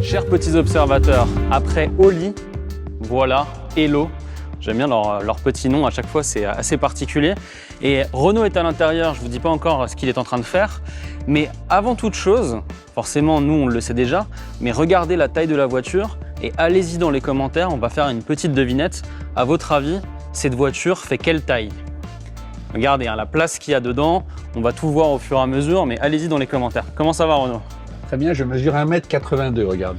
Chers petits observateurs, après Oli, voilà, Hello. J'aime bien leur petit nom, à chaque fois c'est assez particulier. Et Renault est à l'intérieur, je ne vous dis pas encore ce qu'il est en train de faire. Mais avant toute chose, forcément nous on le sait déjà, mais regardez la taille de la voiture et allez-y dans les commentaires, on va faire une petite devinette. À votre avis, cette voiture fait quelle taille? Regardez hein, la place qu'il y a dedans, on va tout voir au fur et à mesure, mais allez-y dans les commentaires. Comment ça va Renaud? Très bien, je mesure 1,82 m, regarde.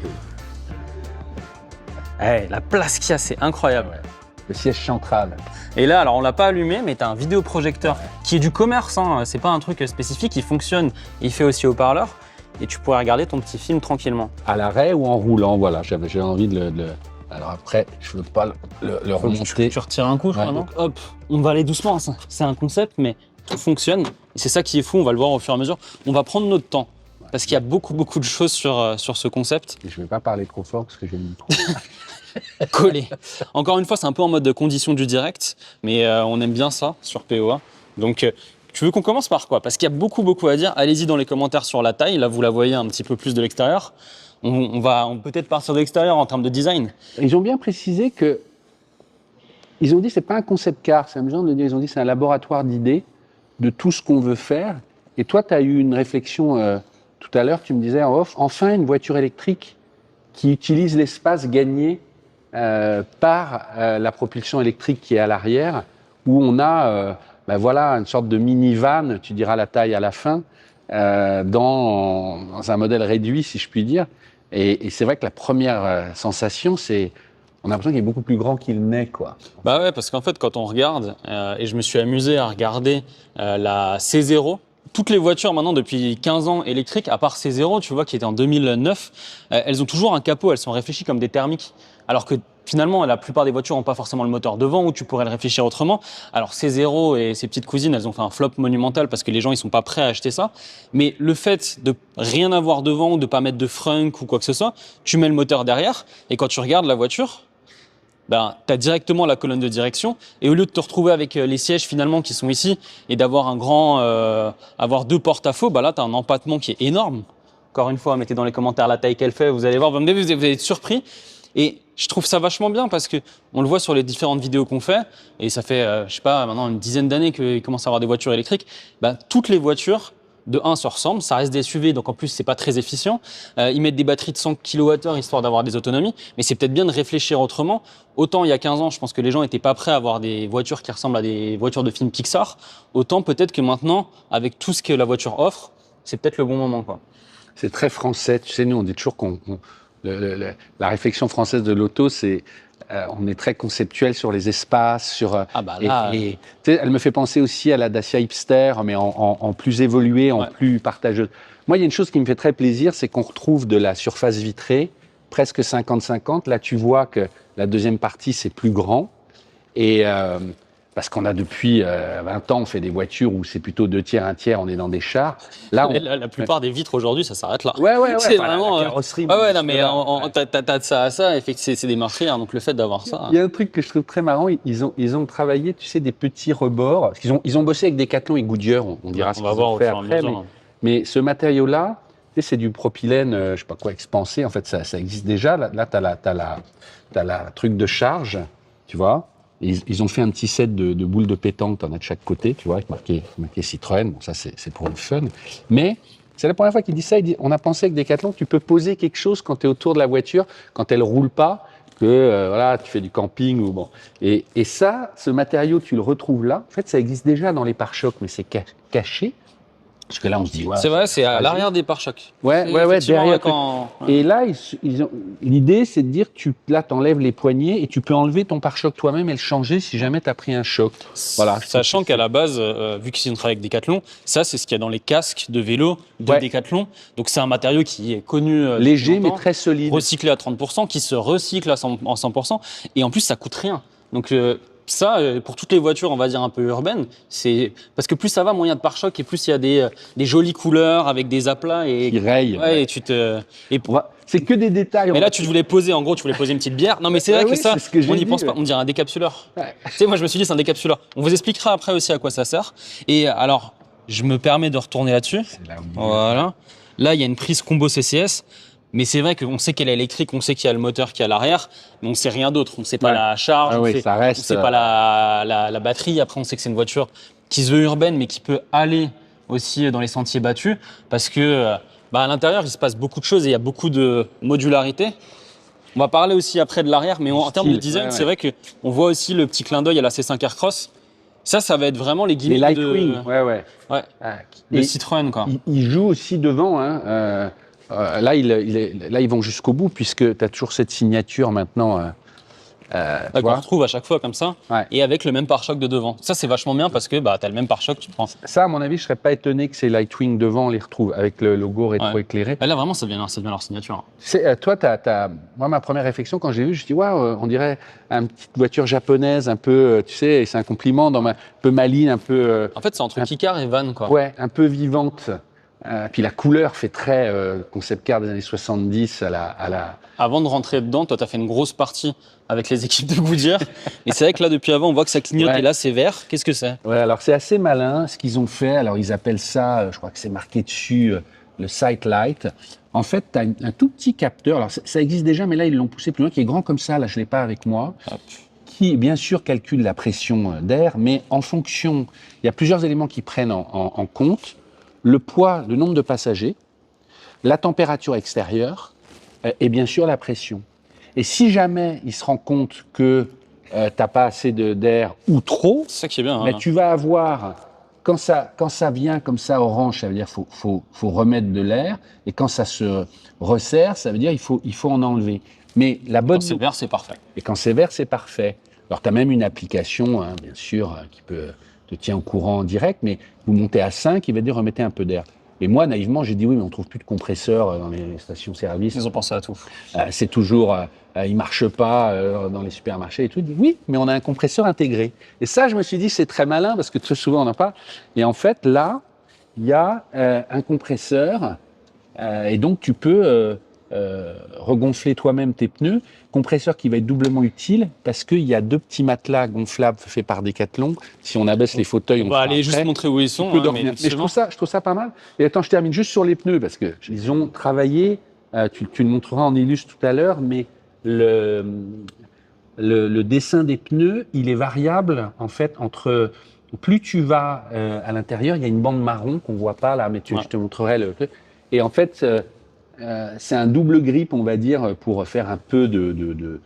Hey, la place qu'il y a, c'est incroyable. Ouais. Le siège central. Et là, alors on l'a pas allumé, mais tu as un vidéoprojecteur qui est du commerce, hein. C'est pas un truc spécifique, il fonctionne, il fait aussi haut-parleur. Et tu pourrais regarder ton petit film tranquillement. À l'arrêt ou en roulant, voilà, j'avais envie de le... Alors après, je veux pas le remonter. Tu retires un coup, je crois, non? Hop, on va aller doucement, c'est un concept, mais tout fonctionne. Et c'est ça qui est fou, on va le voir au fur et à mesure. On va prendre notre temps. Parce qu'il y a beaucoup de choses sur ce concept. Et je ne vais pas parler trop fort parce que j'ai le micro. Collé. Encore une fois, c'est un peu en mode de condition du direct, mais on aime bien ça sur POA. Donc, tu veux qu'on commence par quoi? Parce qu'il y a beaucoup à dire. Allez-y dans les commentaires sur la taille. Là, vous la voyez un petit peu plus de l'extérieur. On va peut-être partir de l'extérieur en termes de design. Ils ont bien précisé que... Ils ont dit que ce n'est pas un concept car, c'est amusant de dire, ils ont dit que c'est un laboratoire d'idées de tout ce qu'on veut faire. Et toi, tu as eu une réflexion... Tout à l'heure, tu me disais en off, enfin une voiture électrique qui utilise l'espace gagné par la propulsion électrique qui est à l'arrière, où on a voilà, une sorte de minivan, tu diras la taille à la fin, dans un modèle réduit, si je puis dire. Et c'est vrai que la première sensation, c'est on a l'impression qu'il est beaucoup plus grand qu'il n'est, quoi. Bah ouais, parce qu'en fait, quand on regarde, et je me suis amusé à regarder la C0, toutes les voitures maintenant depuis 15 ans électriques, à part C0, tu vois, qui était en 2009, elles ont toujours un capot, elles sont réfléchies comme des thermiques. Alors que finalement, la plupart des voitures n'ont pas forcément le moteur devant, où tu pourrais le réfléchir autrement. Alors C0 et ses petites cousines, elles ont fait un flop monumental parce que les gens ils sont pas prêts à acheter ça. Mais le fait de rien avoir devant ou de pas mettre de frunk ou quoi que ce soit, tu mets le moteur derrière et quand tu regardes la voiture, ben, tu as directement la colonne de direction et au lieu de te retrouver avec les sièges finalement qui sont ici et d'avoir avoir deux porte-à-faux, ben là tu as un empattement qui est énorme. Encore une fois, mettez dans les commentaires la taille qu'elle fait, vous allez voir, vous allez être surpris. Et je trouve ça vachement bien parce que on le voit sur les différentes vidéos qu'on fait et ça fait, je sais pas, maintenant une dizaine d'années qu'il commence à avoir des voitures électriques. Ben, toutes les voitures, de 1 se ressemblent, ça reste des SUV, donc en plus c'est pas très efficient. Ils mettent des batteries de 100 kWh histoire d'avoir des autonomies, mais c'est peut-être bien de réfléchir autrement. Autant il y a 15 ans, je pense que les gens n'étaient pas prêts à avoir des voitures qui ressemblent à des voitures de films Pixar. Autant peut-être que maintenant, avec tout ce que la voiture offre, c'est peut-être le bon moment, quoi. C'est très français, tu sais, nous on dit toujours la réflexion française de l'auto, c'est on est très conceptuel sur les espaces, sur Ah bah là, tu sais, elle me fait penser aussi à la Dacia Hipster, mais en plus évoluée, en plus partageuse. Moi, il y a une chose qui me fait très plaisir, c'est qu'on retrouve de la surface vitrée, presque 50-50. Là, tu vois que la deuxième partie, c'est plus grand. Et parce qu'on a depuis 20 ans, on fait des voitures où c'est plutôt 2 tiers, 1 tiers, on est dans des chars. Là, la plupart des vitres aujourd'hui, ça s'arrête là. Ouais. C'est enfin, vraiment. la carrosserie. Ouais, non, mais t'as de ça à ça, et fait que c'est des meurtrières, donc le fait d'avoir ça. Il y a un truc que je trouve très marrant, ils ont travaillé, tu sais, des petits rebords. Parce ils ont bossé avec Decathlon et Goodyear, on dira ce qu'ils ont fait après. Mais ce matériau-là, tu sais, c'est du propylène, je sais pas quoi, expansé. En fait, ça existe déjà. Là, t'as la truc de charge, tu vois. Ils ont fait un petit set de boules de pétanque, t'en as de chaque côté, tu vois, avec marqué Citroën. Bon, ça, c'est pour le fun. Mais c'est la première fois qu'il dit ça. On a pensé avec Decathlon, tu peux poser quelque chose quand tu es autour de la voiture, quand elle roule pas, que voilà, tu fais du camping ou bon. Et ça, ce matériau, tu le retrouves là. En fait, ça existe déjà dans les pare-chocs, mais c'est caché. Parce que là, on se dit, ouais, c'est vrai, c'est à l'arrière des pare-chocs. Ouais, derrière. Quand... Et là, l'idée, c'est de dire, là, t'enlèves les poignées et tu peux enlever ton pare-choc toi-même et le changer si jamais t'as pris un choc. Voilà. Sachant qu'à la base, vu qu'ils ont travaillé avec Decathlon, ça, c'est ce qu'il y a dans les casques de vélo de Decathlon. Donc, c'est un matériau qui est connu. Léger, mais très solide. Recyclé à 30%, qui se recycle à 100%. Et en plus, ça coûte rien. Donc, ça, pour toutes les voitures, on va dire un peu urbaines, c'est parce que plus ça va, moins il y a de pare-chocs et plus il y a des jolies couleurs avec des aplats et qui rayent. Ouais, et tu te. C'est que des détails. Mais là, tu voulais poser une petite bière. Non, mais c'est vrai que ça, on n'y pense pas. On dirait un décapsuleur. Ouais. Tu sais, moi, je me suis dit, c'est un décapsuleur. On vous expliquera après aussi à quoi ça sert. Et alors, je me permets de retourner là-dessus. Voilà. Là, il y a une prise combo CCS. Mais c'est vrai qu'on sait qu'elle est électrique, on sait qu'il y a le moteur qui est à l'arrière, mais on ne sait rien d'autre. On ne sait pas la charge, on ne sait pas la batterie. Après, on sait que c'est une voiture qui se veut urbaine, mais qui peut aller aussi dans les sentiers battus, parce que à l'intérieur, il se passe beaucoup de choses et il y a beaucoup de modularité. On va parler aussi après de l'arrière, mais en termes de design, c'est vrai qu'on voit aussi le petit clin d'œil à la C5 Aircross. Ça va être vraiment les gimmicks de Citroën, quoi. Il joue aussi devant. Hein, là, ils vont jusqu'au bout, puisque tu as toujours cette signature maintenant. Qu'on retrouve à chaque fois comme ça, et avec le même pare-choc de devant. Ça, c'est vachement bien parce que tu as le même pare-choc, tu prends. Ça, à mon avis, je ne serais pas étonné que ces Lightwing devant, on les retrouve avec le logo rétro-éclairé. Là, vraiment, ça devient leur signature. Toi, moi, ma première réflexion, quand j'ai vu, je dis, waouh, on dirait une petite voiture japonaise, un peu, tu sais, et c'est un compliment, un peu maline, un peu. En fait, c'est entre Kikar et Van, quoi. Ouais, un peu vivante. Puis la couleur fait très concept car des années 70 à la... Avant de rentrer dedans, toi, tu as fait une grosse partie avec les équipes de Goodyear. Et c'est vrai que là, depuis avant, on voit que ça clignote et là, c'est vert. Qu'est-ce que c'est? Ouais, alors c'est assez malin ce qu'ils ont fait. Alors, ils appellent ça, je crois que c'est marqué dessus, le Sight Light. En fait, tu as un tout petit capteur. Alors, ça existe déjà, mais là, ils l'ont poussé plus loin, qui est grand comme ça. Là, je ne l'ai pas avec moi. Hop. Qui, bien sûr, calcule la pression d'air, mais en fonction, il y a plusieurs éléments qui prennent en compte. Le poids, le nombre de passagers, la température extérieure et bien sûr la pression. Et si jamais il se rend compte que tu n'as pas assez d'air ou trop, c'est ça qui est bien, mais tu vas avoir, quand ça vient comme ça orange, ça veut dire qu'il faut remettre de l'air, et quand ça se resserre, ça veut dire qu'il faut en enlever. Mais la bonne... Quand c'est vert, c'est parfait. Et quand c'est vert, c'est parfait. Alors tu as même une application, hein, bien sûr, qui te tient au courant en direct, mais vous montez à 5, il va dire remettez un peu d'air. Et moi, naïvement, j'ai dit oui, mais on ne trouve plus de compresseur dans les stations-service. Ils ont pensé à tout. C'est toujours, il ne marche pas dans les supermarchés et tout. Dit, oui, mais on a un compresseur intégré. Et ça, je me suis dit, c'est très malin parce que très souvent, on n'en a pas. Et en fait, là, il y a un compresseur et donc tu peux regonfler toi-même tes pneus. Compresseur qui va être doublement utile parce qu'il y a 2 petits matelas gonflables faits par Decathlon. Si on abaisse les fauteuils, on va aller juste montrer où ils sont. Mais je trouve ça pas mal. Et attends, je termine juste sur les pneus parce que ils ont travaillé. Tu le montreras en illustre tout à l'heure, mais le dessin des pneus, il est variable en fait entre. Plus tu vas à l'intérieur, il y a une bande marron qu'on voit pas là, mais je te montrerai le. Et en fait. C'est un double grip, on va dire, pour faire un peu de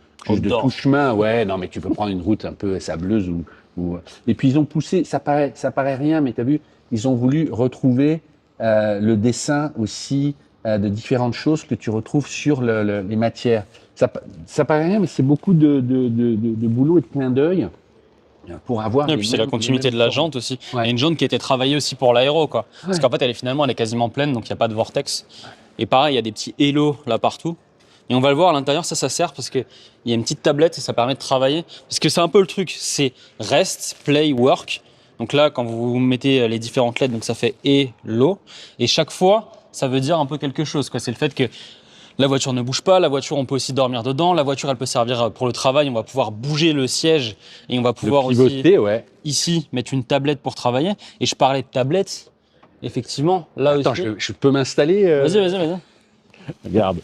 tout-chemin. Ouais, non, mais tu peux prendre une route un peu sableuse ou... Et puis ils ont poussé, ça paraît rien, mais tu as vu, ils ont voulu retrouver le dessin aussi de différentes choses que tu retrouves sur les matières. Ça paraît rien, mais c'est beaucoup de boulot et de clin d'œil. Pour avoir et puis c'est la continuité de la jante aussi. Il y a une jante qui a été travaillée aussi pour l'aéro, quoi. Parce qu'en fait, elle est quasiment pleine, donc il n'y a pas de vortex. Et pareil, il y a des petits halos là partout. Et on va le voir à l'intérieur, ça sert parce qu'il y a une petite tablette et ça permet de travailler. Parce que c'est un peu le truc, c'est rest, play, work. Donc là, quand vous mettez les différentes lettres, donc ça fait et low. Et chaque fois, ça veut dire un peu quelque chose, quoi. C'est le fait que la voiture ne bouge pas, la voiture, on peut aussi dormir dedans. La voiture, elle peut servir pour le travail. On va pouvoir bouger le siège et on va pouvoir pivoter, aussi ici mettre une tablette pour travailler. Et je parlais de tablette. Effectivement, là Attends, aussi. je peux m'installer Vas-y. Regarde.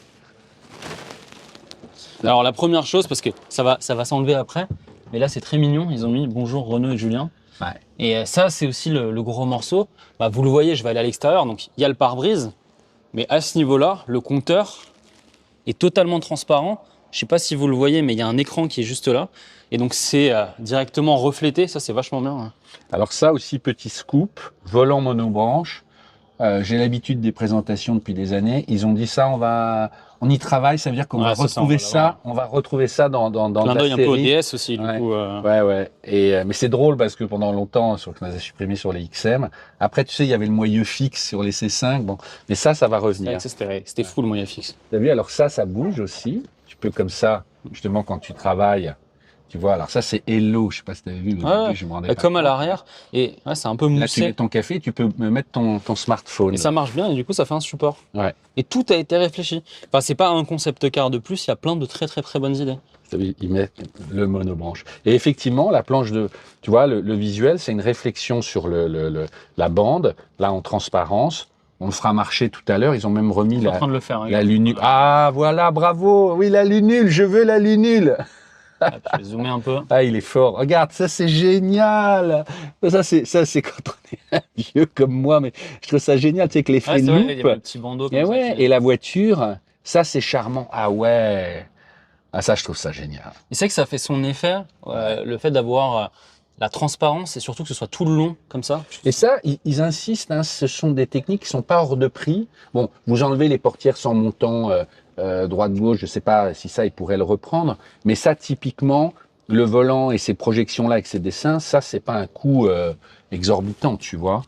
Alors la première chose, parce que ça va s'enlever après, mais là c'est très mignon, ils ont mis bonjour Renaud et Julien. Ouais. Et ça c'est aussi le gros morceau. Vous le voyez, je vais aller à l'extérieur, donc il y a le pare-brise, mais à ce niveau-là, le compteur est totalement transparent. Je ne sais pas si vous le voyez, mais il y a un écran qui est juste là. Et donc c'est directement reflété, ça c'est vachement bien. Hein. Alors ça aussi, petit scoop, volant monobranche. J'ai l'habitude des présentations depuis des années. Ils ont dit ça, on y travaille, ça veut dire qu'on va retrouver ça. On va retrouver ça dans la série. Un peu ODS aussi, du coup. Ouais. Mais c'est drôle parce que pendant longtemps, on les a supprimés sur les XM. Après, tu sais, il y avait le moyeu fixe sur les C5. Bon, mais ça va revenir. C'était fou le moyeu fixe. T'as vu, alors ça bouge aussi. Tu peux comme ça, justement, quand tu travailles. Tu vois, alors ça c'est Hello, je sais pas si tu avais vu, mais je me rendais pas comme à l'arrière, et c'est un peu moussé. Là tu mets ton café, tu peux mettre ton smartphone. Et ça marche bien, et du coup ça fait un support. Ouais. Et tout a été réfléchi. Enfin, c'est pas un concept car de plus, il y a plein de très très très bonnes idées. Ils mettent le monobranche. Et effectivement, la planche tu vois, le visuel, c'est une réflexion sur la bande, là en transparence. On le fera marcher tout à l'heure. Ils ont même remis en train de le faire, la lunule. Ah, voilà, bravo. Oui, la lunule, je veux la lunule. Je vais zoomer un peu. Ah, il est fort. Regarde, ça, c'est génial. Ça, c'est quand on est vieux comme moi, mais je trouve ça génial. Tu sais, que l'effet loupe. Il y a le petit bandeau. Et, et la voiture, ça, c'est charmant. Ah ouais. Ah, ça, je trouve ça génial. Et c'est vrai que ça fait son effet, le fait d'avoir la transparence et surtout que ce soit tout le long comme ça. Et ça, ils insistent, hein, ce sont des techniques qui sont pas hors de prix. Bon, vous enlevez les portières sans montant droite-gauche, je sais pas si ça, ils pourraient le reprendre. Mais ça, typiquement, le volant et ces projections-là avec ces dessins, ça, c'est pas un coût exorbitant, tu vois.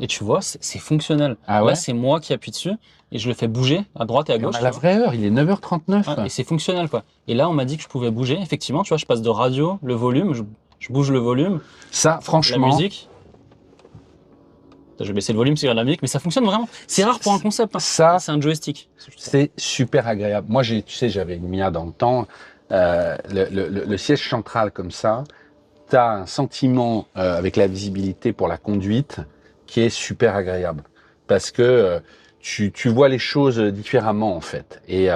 Et tu vois, c'est fonctionnel. Ah ouais. Là, c'est moi qui appuie dessus et je le fais bouger à droite et à gauche. À la vraie heure, il est 9h39. Ouais, et c'est fonctionnel, quoi. Et là, on m'a dit que je pouvais bouger. Effectivement, tu vois, je passe de radio, le volume, je bouge le volume. Ça, franchement. La musique. Je vais baisser le volume, c'est de la musique, mais ça fonctionne vraiment. C'est rare pour un concept. Hein. Ça, c'est un joystick. C'est super agréable. Moi, tu sais, j'avais une Mia dans le temps. Le siège central comme ça, tu as un sentiment avec la visibilité pour la conduite qui est super agréable. Parce que tu vois les choses différemment, en fait. Et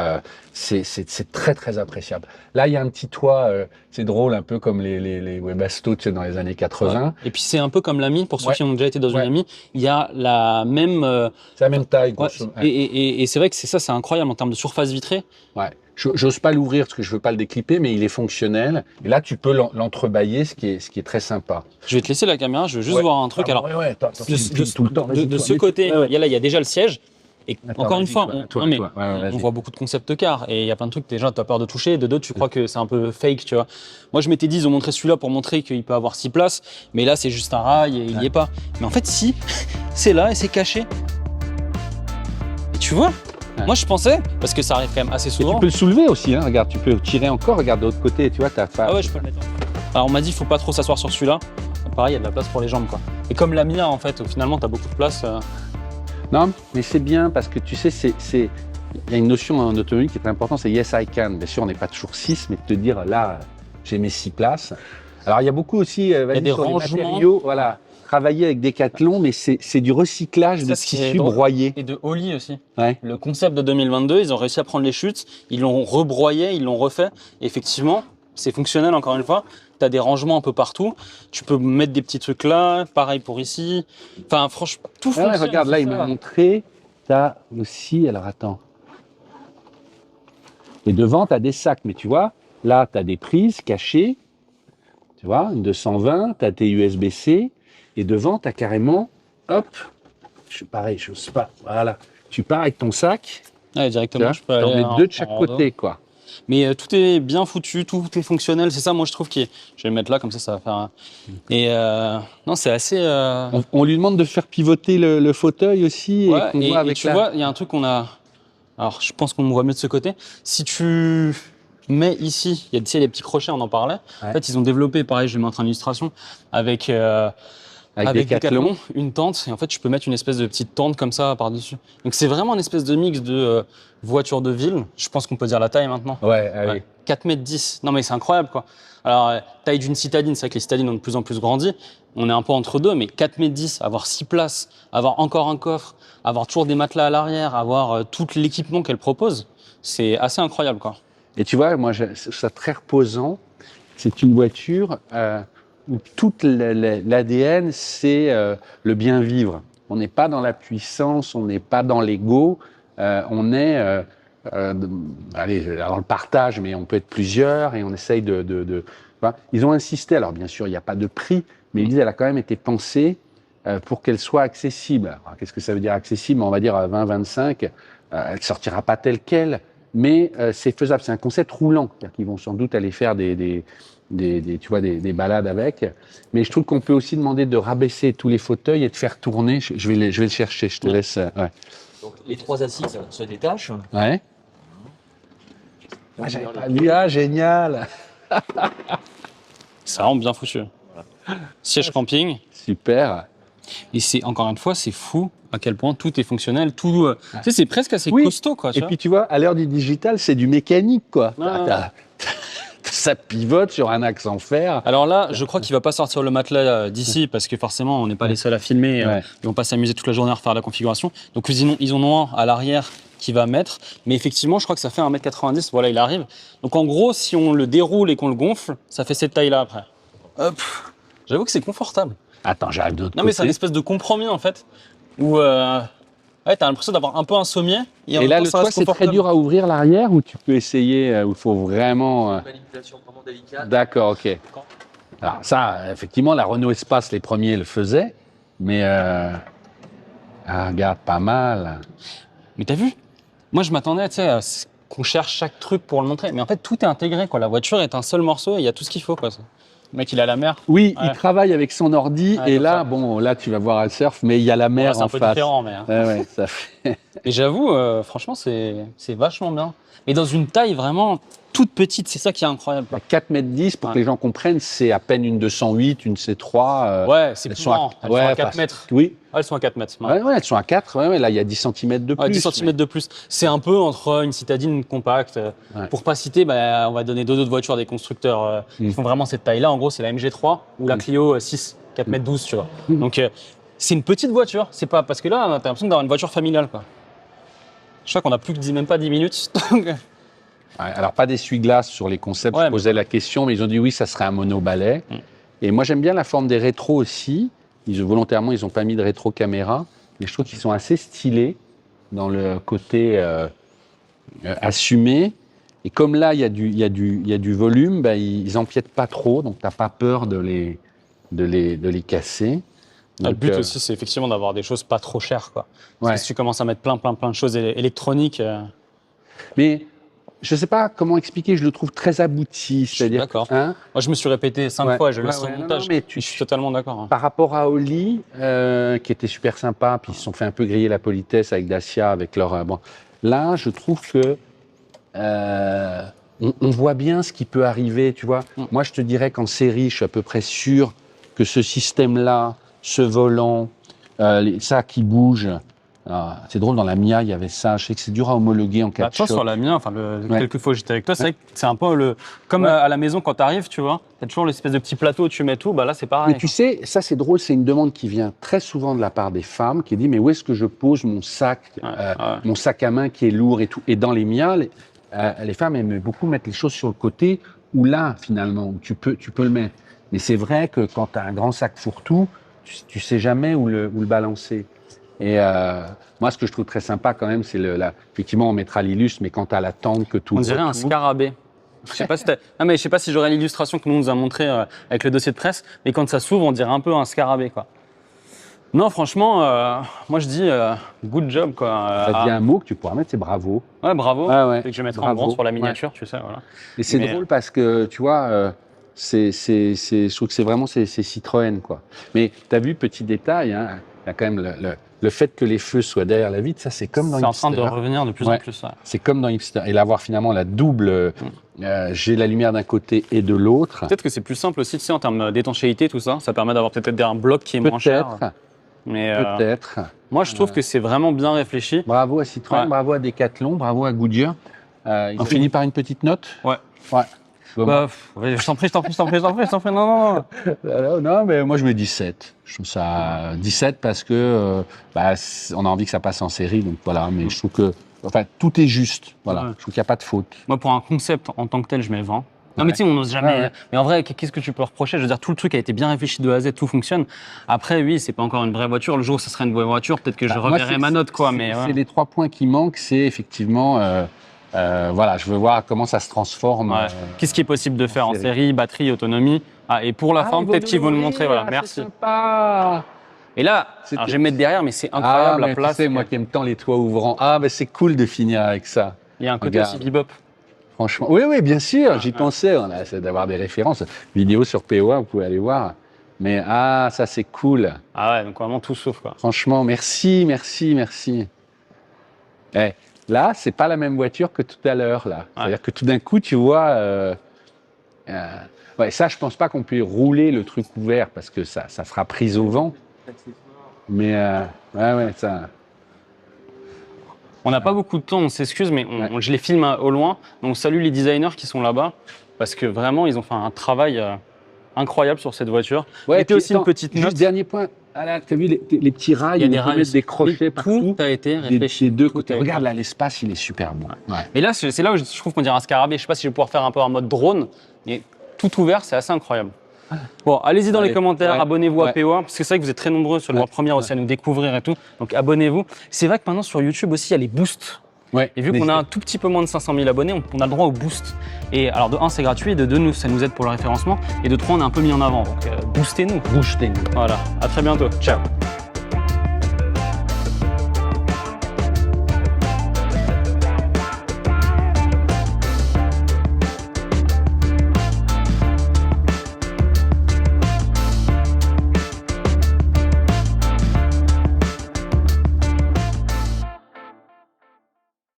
c'est très, très appréciable. Là, il y a un petit toit, c'est drôle, un peu comme les Webasto, tu sais, dans les années 80. Ouais. Et puis, c'est un peu comme l'Ami, pour ceux qui ont déjà été dans une Ami. Il y a la même... c'est la même taille. Et c'est vrai que c'est incroyable en termes de surface vitrée. Ouais. J'ose pas l'ouvrir parce que je veux pas le déclipper, mais il est fonctionnel. Et là, tu peux l'entrebailler, ce qui est très sympa. Je vais te laisser la caméra, je veux juste voir un truc. Alors, de ce côté, il y a déjà le siège. Et encore une fois, on voit beaucoup de concept cars et il y a plein de trucs, déjà tu as peur de toucher, de deux tu crois que c'est un peu fake, tu vois. Moi je m'étais dit ils ont montré celui-là pour montrer qu'il peut avoir 6 places, mais là c'est juste un rail et il n'y est pas. Mais en fait si, c'est là et c'est caché. Et tu vois, moi je pensais, parce que ça arrive quand même assez souvent. Et tu peux le soulever aussi, hein. Regarde, tu peux tirer encore, regarde de l'autre côté, tu vois, t'as pas... Ah ouais, je peux le mettre. Alors on m'a dit il faut pas trop s'asseoir sur celui-là, pareil il y a de la place pour les jambes quoi. Et comme la Mia en fait, où finalement tu as beaucoup de place. Non, mais c'est bien parce que tu sais, il y a une notion en automobile qui est très importante, c'est yes I can. Bien sûr, on n'est pas toujours 6, mais de te dire là, j'ai mes 6 places. Alors il y a beaucoup aussi, il y a des rangements. Matériaux, voilà, travailler avec Decathlon, mais c'est du recyclage de tissus broyés. Et de Oli aussi. Ouais. Le concept de 2022, ils ont réussi à prendre les chutes, ils l'ont rebroyé, ils l'ont refait. Et effectivement, c'est fonctionnel encore une fois. Tu as des rangements un peu partout. Tu peux mettre des petits trucs là, pareil pour ici. Enfin, franchement, tout fonctionne. Regarde, là, il m'a montré. Tu as aussi, alors attends. Et devant, tu as des sacs. Mais tu vois, là, tu as des prises cachées. Tu vois, une 220, tu as tes USB-C. Et devant, tu as carrément, hop, pareil, je sais pas. Voilà. Tu pars avec ton sac. Ouais, directement, je peux aller. T'en mets 2 de chaque côté, quoi. Mais tout est bien foutu, tout est fonctionnel. C'est ça, moi, je trouve je vais le mettre là, comme ça va faire. Et non, c'est assez. On lui demande de faire pivoter le fauteuil aussi. Ouais, et tu vois, il y a un truc qu'on a. Alors, je pense qu'on me voit mieux de ce côté. Si tu mets ici, il y a des petits crochets, on en parlait. Ouais. En fait, ils ont développé, pareil, je vais mettre en illustration, avec Decathlon, une tente. Et en fait, tu peux mettre une espèce de petite tente comme ça par-dessus. Donc, c'est vraiment une espèce de mix de voiture de ville. Je pense qu'on peut dire la taille maintenant. Ouais, allez. 4,10 m. Non, mais c'est incroyable, quoi. Alors, taille d'une citadine, c'est vrai que les citadines ont de plus en plus grandi. On est un peu entre deux, mais 4,10 m, avoir 6 places, avoir encore un coffre, avoir toujours des matelas à l'arrière, avoir tout l'équipement qu'elle propose, c'est assez incroyable, quoi. Et tu vois, moi, je trouve ça très reposant. C'est une voiture où toute l'ADN, c'est le bien vivre. On n'est pas dans la puissance, on n'est pas dans l'ego, on est allez, dans le partage, mais on peut être plusieurs et on essaye Enfin, ils ont insisté, alors bien sûr, il n'y a pas de prix, mais ils disent qu'elle a quand même été pensée pour qu'elle soit accessible. Qu'est-ce que ça veut dire accessible? On va dire à 20-25, elle ne sortira pas telle qu'elle, mais c'est faisable. C'est un concept roulant, c'est-à-dire qu'ils vont sans doute aller faire des balades avec. Mais je trouve qu'on peut aussi demander de rabaisser tous les fauteuils et de faire tourner. Je vais le chercher, je te laisse. Ouais. Donc les 3 assises se détachent. Ouais. Ah, j'avais pas vu. Ah, génial. C'est vraiment bien foutu. Voilà. Siège camping. Super. Et c'est, encore une fois, c'est fou à quel point tout est fonctionnel. Tout, tu sais, c'est presque assez costaud, quoi. Et puis, tu vois, à l'heure du digital, c'est du mécanique, quoi. ça pivote sur un axe en fer. Alors là, je crois qu'il va pas sortir le matelas d'ici parce que forcément, on n'est pas les seuls à filmer. Ils vont pas s'amuser toute la journée à refaire la configuration. Donc ils en ont un à l'arrière qui va mettre. Mais effectivement, je crois que ça fait 1m90. Voilà, il arrive. Donc en gros, si on le déroule et qu'on le gonfle, ça fait cette taille-là après. Hop. J'avoue que c'est confortable. Attends, j'arrive de l'autre côté. Non, mais c'est une espèce de compromis en fait. Où t'as l'impression d'avoir un peu un sommier. Et là, le toit, c'est très dur à ouvrir l'arrière ou tu peux essayer, où il faut vraiment. Une manipulation vraiment délicate. D'accord, ok. Alors, ça, effectivement, la Renault Espace, les premiers le faisaient. Mais. Regarde, pas mal. Mais t'as vu? Moi, je m'attendais, tu sais, qu'on cherche chaque truc pour le montrer. Mais en fait, tout est intégré, quoi. La voiture est un seul morceau et il y a tout ce qu'il faut, quoi. Le mec, il est à la mer. Oui, il travaille avec son ordi et là, là, tu vas voir à le surf, mais il y a la mer en face. C'est un peu différent, mais. Ouais, ça fait. Et j'avoue, franchement, c'est vachement bien. Mais dans une taille vraiment toute petite, c'est ça qui est incroyable. 4,10 m, pour que les gens comprennent, c'est à peine une 208, une C3. Ouais, c'est plus grand. Elles sont à 4 mètres. Oui. Ouais, elles sont à 4 mètres. Ouais, elles sont à 4. Ouais, là, il y a 10 cm de plus. 10 cm de plus. C'est un peu entre une citadine compacte. Pour pas citer, on va donner deux autres voitures des constructeurs qui font vraiment cette taille-là. En gros, c'est la MG3 ou la Clio 6, 4,12 m, tu vois. Donc, c'est une petite voiture. C'est pas parce que là, t'as l'impression d'avoir une voiture familiale, quoi. Je crois qu'on a plus que même pas 10 minutes. Alors, pas d'essuie-glace sur les concepts. Je posais la question, mais ils ont dit oui, ça serait un monobalai. Et moi, j'aime bien la forme des rétros aussi. Volontairement, ils n'ont pas mis de rétro-caméra. Mais je trouve qu'ils sont assez stylés dans le côté assumé. Et comme là, il y a du volume, ils empiètent pas trop. Donc, tu n'as pas peur de les casser. Donc, le but aussi, c'est effectivement d'avoir des choses pas trop chères, quoi. Parce que si tu commences à mettre plein de choses électroniques. Mais je ne sais pas comment expliquer, je le trouve très abouti. C'est-à-dire, d'accord. Moi, je me suis répété 5 fois et je le laisse au montage. Mais je suis totalement d'accord. Par rapport à Oli, qui était super sympa, puis ils se sont fait un peu griller la politesse avec Dacia, avec leur. Là, je trouve que on voit bien ce qui peut arriver, tu vois. Moi, je te dirais qu'en série, je suis à peu près sûr que ce système-là, ce volant, ça qui bouge. C'est drôle, dans la Mia, il y avait ça. Je sais que c'est dur à homologuer en cas de choc. Sur la Mia, quelques fois que j'étais avec toi, c'est vrai que c'est un peu comme à la maison quand tu arrives, tu vois. Tu as toujours l'espèce de petit plateau où tu mets tout. Là, c'est pareil. Mais tu sais, ça, c'est drôle. C'est une demande qui vient très souvent de la part des femmes qui dit mais où est-ce que je pose mon sac, mon sac à main qui est lourd et tout. Et dans les Mia, les femmes aiment beaucoup mettre les choses sur le côté ou là, finalement, où tu peux le mettre. Mais c'est vrai que quand tu as un grand sac fourre-tout, tu sais jamais où le balancer. Et moi, ce que je trouve très sympa quand même, c'est effectivement, on mettra l'illustre, mais quand tu as la tente que tout. On dirait un scarabée. Je sais pas si je sais pas si j'aurais l'illustration que nous a montré avec le dossier de presse, mais quand ça s'ouvre, on dirait un peu un scarabée, quoi. Non, franchement, moi je dis good job, quoi. Ça dit un mot que tu pourras mettre, c'est bravo. Ouais, bravo. Et que je mettrai en grand sur la miniature, tu sais, voilà. Et c'est drôle parce que, tu vois, je trouve que c'est vraiment c'est Citroën, quoi. Mais tu as vu, petit détail, hein, il y a quand même le fait que les feux soient derrière la vitre, ça c'est comme dans Hipster. C'est en train de revenir de plus en plus. C'est comme dans Hipster. Et l'avoir finalement la double, j'ai la lumière d'un côté et de l'autre. Peut-être que c'est plus simple aussi, tu sais, en termes d'étanchéité, tout ça. Ça permet d'avoir peut-être un bloc qui est moins cher. Peut-être. Moi, je trouve que c'est vraiment bien réfléchi. Bravo à Citroën, bravo à Decathlon, bravo à Goodyear. On finit par une petite note. Ouais. Je t'en prie, non. Non, mais moi je mets 17. Je trouve ça 17 parce que on a envie que ça passe en série, donc voilà. Mais je trouve que, tout est juste. Voilà. Je trouve qu'il n'y a pas de faute. Moi, pour un concept en tant que tel, je mets 20. Non, mais tu sais, on n'ose jamais. Mais en vrai, qu'est-ce que tu peux reprocher? Je veux dire, tout le truc a été bien réfléchi de A à Z, tout fonctionne. Après, oui, c'est pas encore une vraie voiture. Le jour où ça sera une vraie voiture, peut-être que je reverrai ma note, quoi. Mais c'est les 3 points qui manquent, c'est effectivement. Je veux voir comment ça se transforme. Qu'est-ce qui est possible de faire en série, batterie, autonomie. Et pour la fin, peut-être qu'ils vont nous montrer. Voilà, merci. C'est sympa. Et là, alors, je vais me mettre derrière, mais c'est incroyable la place. Tu sais, moi qui aime tant les toits ouvrants. C'est cool de finir avec ça. Il y a un côté aussi bebop. Franchement, oui, bien sûr, j'y pensais. On a essayé d'avoir des références. Vidéo sur POA, vous pouvez aller voir. Mais ça c'est cool. Donc vraiment tout sauf, quoi. Franchement, merci. Là, c'est pas la même voiture que tout à l'heure, là. C'est-à-dire que tout d'un coup, tu vois, ça, je pense pas qu'on puisse rouler le truc ouvert parce que ça fera prise au vent. Mais ça. On n'a pas beaucoup de temps, on s'excuse, mais je les filme au loin. Donc, salut les designers qui sont là-bas. parce que vraiment, ils ont fait un travail incroyable sur cette voiture. Ouais, Mettez aussi une petite note. Juste dernier point. Ah là, t'as vu les petits rails, il y a des rails, mettre des crochets partout. Tout a été réfléchi. Des deux côtés. Regarde là, l'espace, il est super bon. Ouais. Et là, c'est là où je trouve qu'on dirait un scarabée. Je sais pas si je vais pouvoir faire un peu en mode drone, mais tout ouvert, c'est assez incroyable. Bon, allez-y dans les commentaires, abonnez-vous à PO1, parce que c'est vrai que vous êtes très nombreux sur la première aussi à nous découvrir et tout. Donc abonnez-vous. C'est vrai que maintenant sur YouTube aussi, il y a les boosts. Et vu qu'on a un tout petit peu moins de 500 000 abonnés, on a le droit au boost. Et alors de 1, c'est gratuit, et de 2, ça nous aide pour le référencement. Et de 3, on est un peu mis en avant. Donc boostez-nous. Boostez-nous. Voilà, à très bientôt. Ciao.